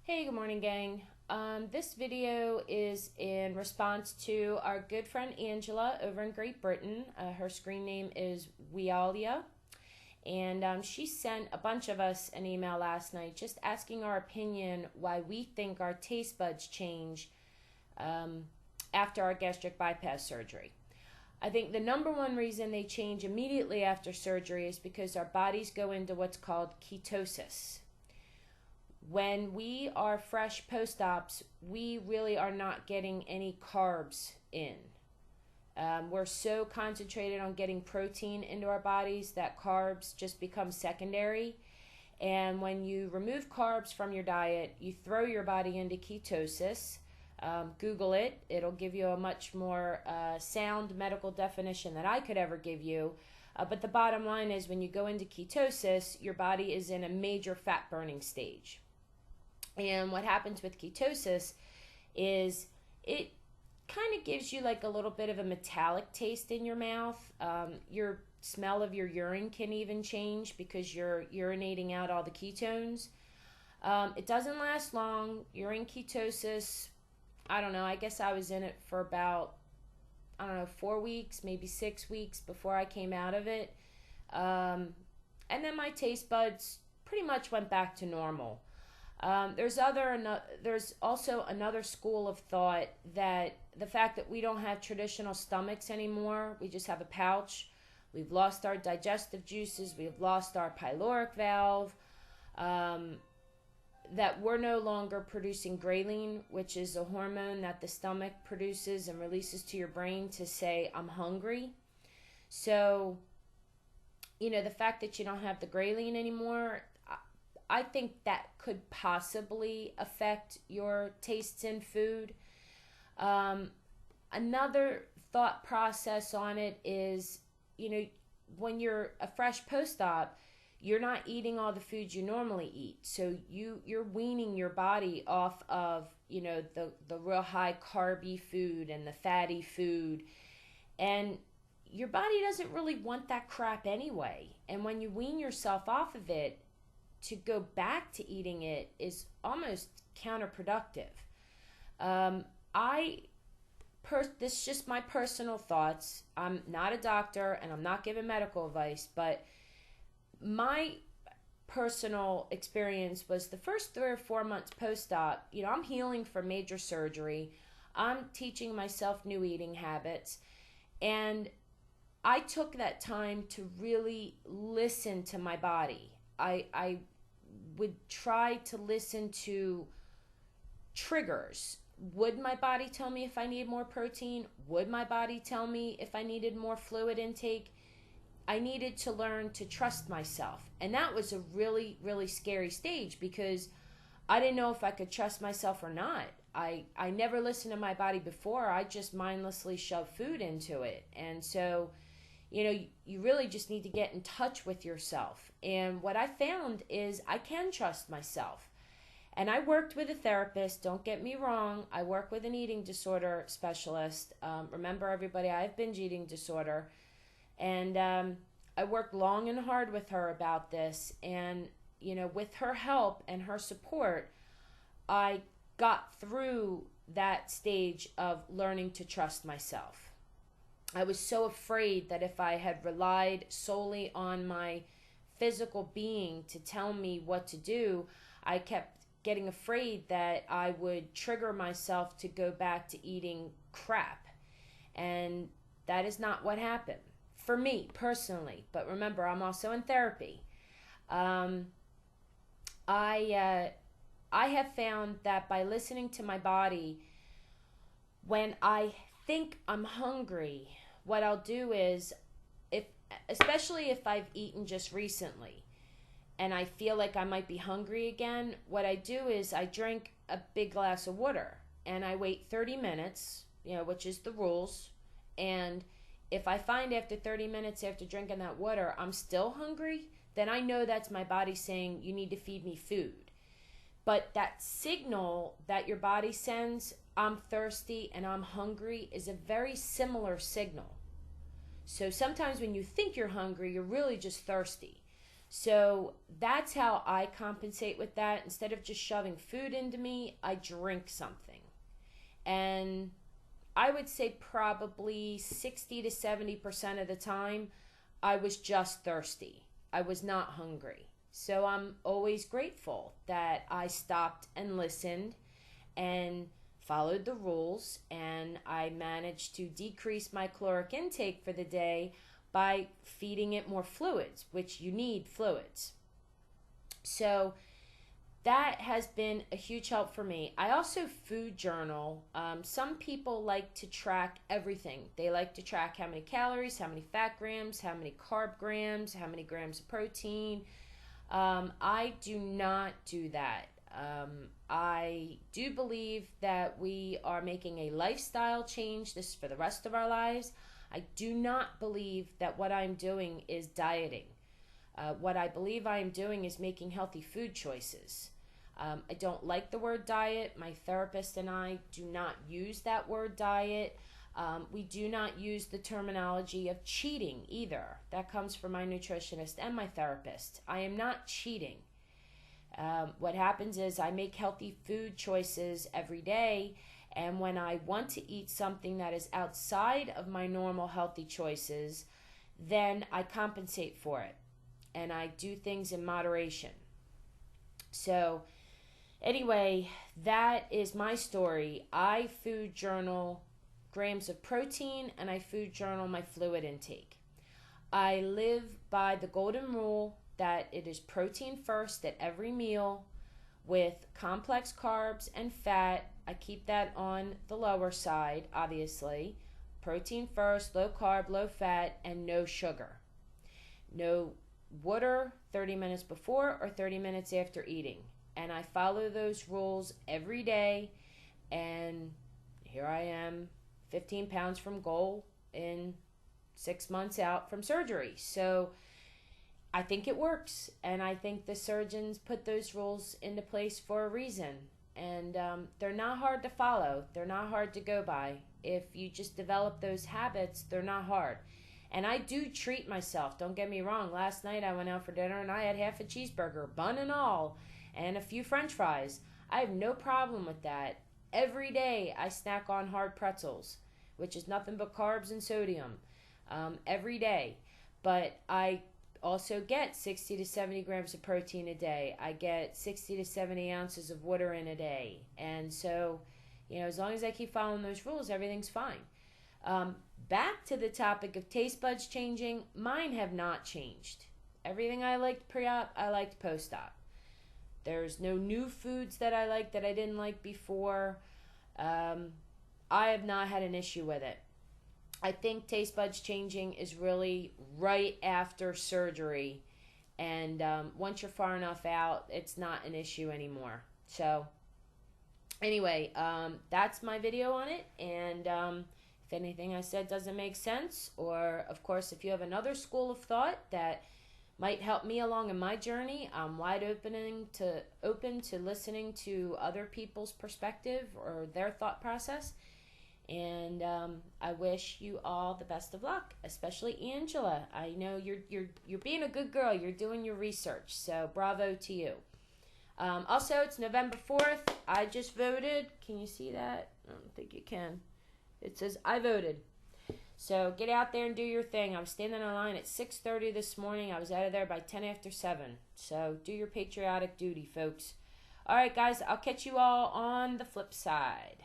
Hey, good morning, gang. This video is in response to our good friend Angela over in Great Britain. Her screen name is Wealia, and she sent a bunch of us an email last night just asking our opinion why we think our taste buds change after our gastric bypass surgery. I think the number one reason they change immediately after surgery is because our bodies go into what's called ketosis. When we are fresh post-ops, we really are not getting any carbs in. We're so concentrated on getting protein into our bodies that carbs just become secondary. And when you remove carbs from your diet, you throw your body into ketosis. Google it. It'll give you a much more sound medical definition than I could ever give you. But the bottom line is when you go into ketosis, your body is in a major fat burning stage. And what happens with ketosis is it kind of gives you like a little bit of a metallic taste in your mouth. Your smell of your urine can even change because you're urinating out all the ketones. It doesn't last long. You're in ketosis. I don't know. I guess I was in it for about, 4 weeks, maybe 6 weeks before I came out of it. And then my taste buds pretty much went back to normal. There's also another school of thought that the fact that we don't have traditional stomachs anymore, we just have a pouch. We've lost our digestive juices. We've lost our pyloric valve. That we're no longer producing ghrelin, which is a hormone that the stomach produces and releases to your brain to say, I'm hungry. So, the fact that you don't have the ghrelin anymore, I think that could possibly affect your tastes in food. Another thought process on it is, when you're a fresh post-op, you're not eating all the foods you normally eat. So you're weaning your body off of, the real high carby food and the fatty food. And your body doesn't really want that crap anyway. And when you wean yourself off of it, to go back to eating it is almost counterproductive. This is just my personal thoughts. I'm not a doctor and I'm not giving medical advice, but my personal experience was the first 3 or 4 months post-op, I'm healing from major surgery. I'm teaching myself new eating habits. And I took that time to really listen to my body. I would try to listen to triggers. Would my body tell me if I needed more protein? Would my body tell me if I needed more fluid intake? I needed to learn to trust myself. And that was a really, really scary stage because I didn't know if I could trust myself or not. I never listened to my body before. I just mindlessly shoved food into it. And so you really just need to get in touch with yourself. And what I found is I can trust myself. And I worked with a therapist, don't get me wrong. I work with an eating disorder specialist. Remember, everybody, I have binge eating disorder. And I worked long and hard with her about this. And, with her help and her support, I got through that stage of learning to trust myself. I was so afraid that if I had relied solely on my physical being to tell me what to do, I kept getting afraid that I would trigger myself to go back to eating crap. And that is not what happened for me personally. But remember, I'm also in therapy. I have found that by listening to my body, when I think I'm hungry, what I'll do is, especially if I've eaten just recently and I feel like I might be hungry again, what I do is I drink a big glass of water and I wait 30 minutes, which is the rules. And if I find after 30 minutes after drinking that water, I'm still hungry, then I know that's my body saying you need to feed me food. But that signal that your body sends, I'm thirsty and I'm hungry, is a very similar signal. So sometimes when you think you're hungry, you're really just thirsty. So that's how I compensate with that. Instead of just shoving food into me, I drink something. And I would say probably 60 to 70% of the time, I was just thirsty. I was not hungry. So I'm always grateful that I stopped and listened and followed the rules, and I managed to decrease my caloric intake for the day by feeding it more fluids, which you need fluids. So that has been a huge help for me. I also food journal. Some people like to track everything. They like to track how many calories, how many fat grams, how many carb grams, how many grams of protein. I do not do that. I do believe that we are making a lifestyle change. This is for the rest of our lives. I do not believe that what I'm doing is dieting. What I believe I am doing is making healthy food choices. I don't like the word diet. My therapist and I do not use that word diet. We do not use the terminology of cheating either. That comes from my nutritionist and my therapist. I am not cheating. What happens is I make healthy food choices every day, and when I want to eat something that is outside of my normal healthy choices, then I compensate for it, and I do things in moderation. So anyway, that is my story. I food journal grams of protein, and I food journal my fluid intake. I live by the golden rule that it is protein first at every meal with complex carbs and fat. I keep that on the lower side, obviously. Protein first, low carb, low fat, and no sugar. No water 30 minutes before or 30 minutes after eating. And I follow those rules every day, and here I am, 15 pounds from goal in 6 months out from surgery. So I think it works, and I think the surgeons put those rules into place for a reason, and they're not hard to follow. They're not hard to go by. If you just develop those habits, they're not hard. And I do treat myself, don't get me wrong. Last night I went out for dinner and I had half a cheeseburger, bun and all, and a few french fries. I have no problem with that. Every day I snack on hard pretzels, which is nothing but carbs and sodium, every day. But I also get 60 to 70 grams of protein a day. I get 60 to 70 ounces of water in a day. And so, as long as I keep following those rules, everything's fine. Back to the topic of taste buds changing, mine have not changed. Everything I liked pre-op, I liked post-op. There's no new foods that I like that I didn't like before. I have not had an issue with it. I think taste buds changing is really right after surgery, and once you're far enough out, it's not an issue anymore. So anyway, that's my video on it, and if anything I said doesn't make sense, or of course if you have another school of thought that might help me along in my journey, I'm wide open to listening to other people's perspective or their thought process. And I wish you all the best of luck, especially Angela. I know you're being a good girl. You're doing your research, so bravo to you. Also, it's November 4th. I just voted. Can you see that? I don't think you can. It says I voted. So get out there and do your thing. I was standing in line at 6:30 this morning. I was out of there by 10 after 7. So do your patriotic duty, folks. All right, guys. I'll catch you all on the flip side.